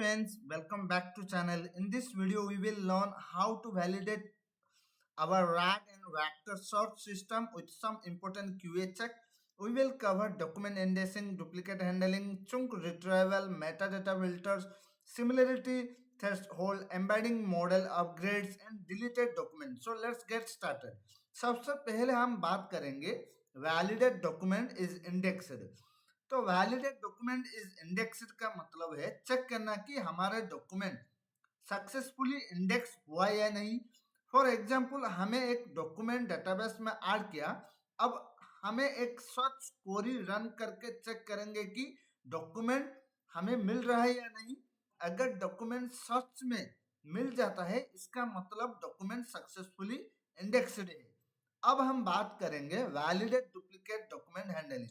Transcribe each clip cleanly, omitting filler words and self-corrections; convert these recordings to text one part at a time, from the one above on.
friends, welcome back to channel. In this video we will learn how to validate our RAG and vector search system with some important QA check. We will cover document indexing, duplicate handling, chunk retrieval, metadata filters, similarity threshold, embedding model upgrades and deleted documents. So let's get started. सबसे पहले हम बात करेंगे validate document is indexed. तो validate document is indexed का मतलब है check करना कि हमारे डॉक्यूमेंट सक्सेसफुली इंडेक्स हुआ या नहीं। फॉर एग्जांपल हमें एक डॉक्यूमेंट डेटाबेस में ऐड किया, अब हमें एक सर्च क्वेरी रन करके चेक करेंगे कि डॉक्यूमेंट हमें मिल रहा है या नहीं। अगर डॉक्यूमेंट सर्च में मिल जाता है इसका मतलब डॉक्यूमेंट सक्सेसफुली इंडेक्स्ड है। अब हम बात करेंगे validate duplicate document handling.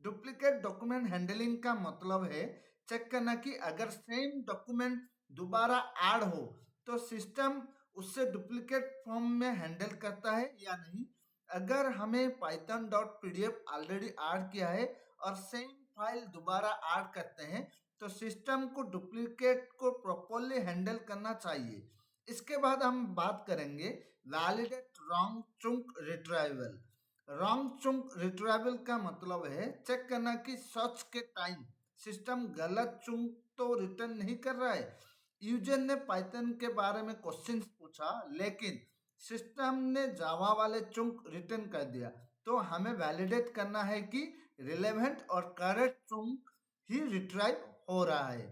Duplicate document handling का मतलब है चेक करना कि अगर सेम डॉक्यूमेंट दोबारा ऐड हो तो सिस्टम उससे डुप्लीकेट फॉर्म में हैंडल करता है या नहीं। अगर हमें python.pdf ऑलरेडी ऐड किया है और सेम फाइल दोबारा ऐड करते हैं तो सिस्टम को डुप्लीकेट को प्रॉपर्ली हैंडल करना चाहिए। इसके बाद हम बात करेंगे validate wrong chunk retrieval. Wrong chunk retrieval का मतलब है चेक करना कि सर्च के टाइम सिस्टम गलत चुंक तो रिटर्न नहीं कर रहा है। यूजर ने पाइथन के बारे में क्वेश्चंस पूछा लेकिन सिस्टम ने जावा वाले चुंक रिटर्न कर दिया, तो हमें वैलिडेट करना है कि रिलेवेंट और करेक्ट चुंक ही रिट्राइव हो रहा है।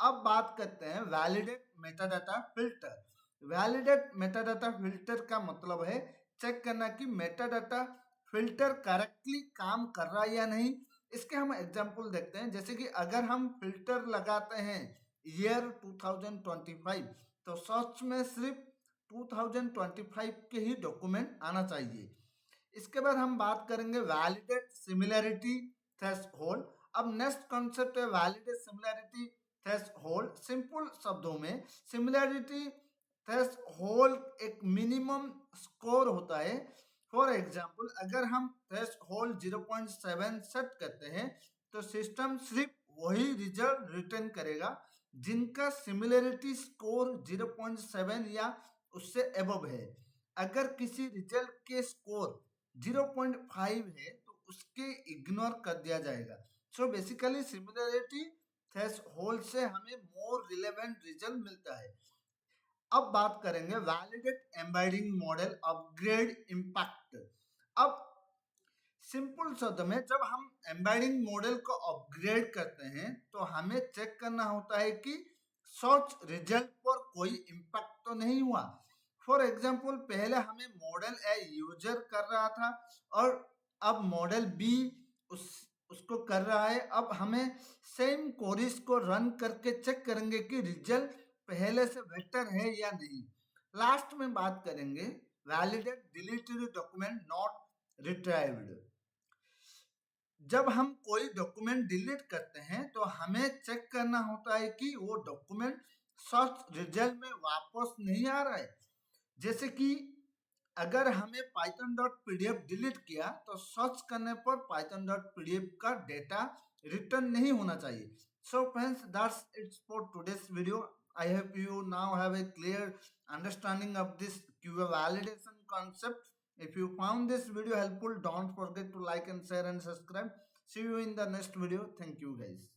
अब बात करते हैं validate metadata filter. Validate metadata filter का मतलब है चेक करना कि मेटाडाटा फिल्टर करेक्टली काम कर रहा है या नहीं। इसके हम एग्जांपल देखते हैं, जैसे कि अगर हम फिल्टर लगाते हैं ईयर 2025 तो सर्च में सिर्फ 2025 के ही डॉक्यूमेंट आना चाहिए। इसके बाद हम बात करेंगे वैलिडेट सिमिलैरिटी थ्रेशोल्ड। अब नेक्स्ट कॉन्सेप्ट है वैलिडेट सिमिलैरिटी थ्रेशोल्ड। सिंपल शब्दों में सिमिलैरिटी थ्रेशोल्ड एक मिनिमम स्कोर होता है। फॉर एग्जाम्पल अगर हम थ्रेशोल्ड 0.7 सेट करते हैं तो सिस्टम सिर्फ वही रिजल्ट रिटर्न करेगा जिनका सिमिलरिटी स्कोर 0.7 या उससे एबव है। अगर किसी रिजल्ट के स्कोर 0.5 है तो उसके इग्नोर कर दिया जाएगा। सो बेसिकली सिमिलरिटी थ्रेशोल्ड से हमें मोर रिलेवेंट रिजल्ट मिलता है। अब बात करेंगे validate embedding model upgrade impact. अब सिंपल शब्द में जब हम एम्बेडिंग मॉडल को अपग्रेड करते हैं तो हमें चेक करना होता है कि सर्च रिजल्ट पर कोई इम्पैक्ट तो नहीं हुआ। फॉर एग्जांपल पहले हमें मॉडल ए यूजर कर रहा था और अब मॉडल बी उसको कर रहा है। अब हमें सेम क्वेरीज को रन करके चेक करेंगे कि रिजल्ट पहले से बेटर है या नहीं। लास्ट में बात करेंगे वैलिडेट डिलीटेड डॉक्यूमेंट नॉट रिट्राइव्ड। जब हम कोई डॉक्यूमेंट डिलीट करते हैं तो हमें चेक करना होता है कि वो डॉक्यूमेंट सर्च रिजल्ट में वापस नहीं आ रहा है। जैसे कि अगर हमें python.pdf डिलीट किया तो सर्च करने पर python.pdf का डेटा रिटर्न नहीं होना चाहिए। So friends, that's it for today's video. I hope you now have a clear understanding of this QA validation concept. If you found this video helpful, don't forget to like and share and subscribe. See you in the next video. Thank you guys.